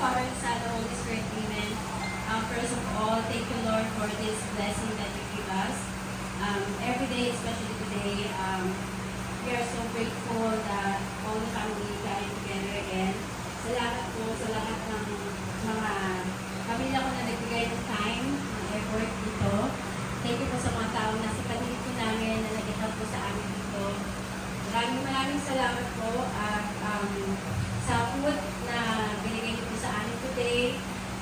Father, Son, and Holy Spirit. Amen. First of all, thank you, Lord, for this blessing that you give us. Every day, especially today, we are so grateful that all the family got together again. Salamat po sa lahat ng mga pamilya ko na nagbigay ng time, ng effort dito. Thank you po sa mga taong nasa paligid po namin na nag-help po sa amin dito. Maraming salamat po at sa food na binigay niyo po sa amin today.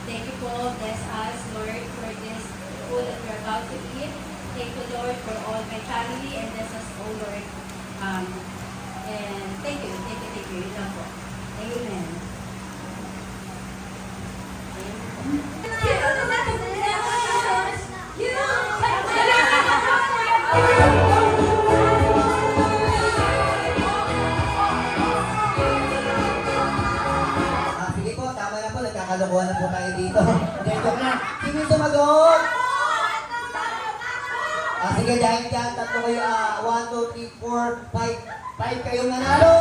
Thank you po. Bless us, Lord, for this food that we're about to eat. Thank you, Lord, for all my family and bless us, oh Lord. And thank you. Yun lang po. Amen. Sige po, tama na po. Nagkakalokohan na po tayo dito. Dito na. Sino sumagot? Sige, dahil dyan, tatlo kayo. 1, 2, 3, 4, 5. 5 kayong nanalo!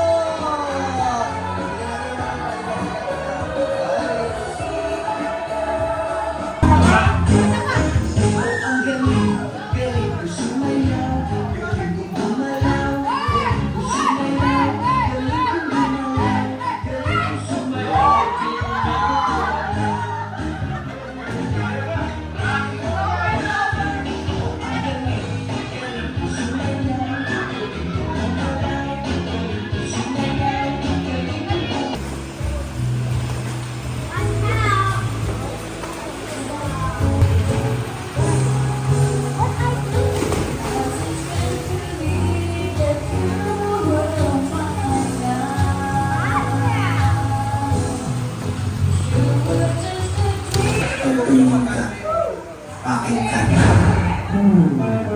Aking kanya.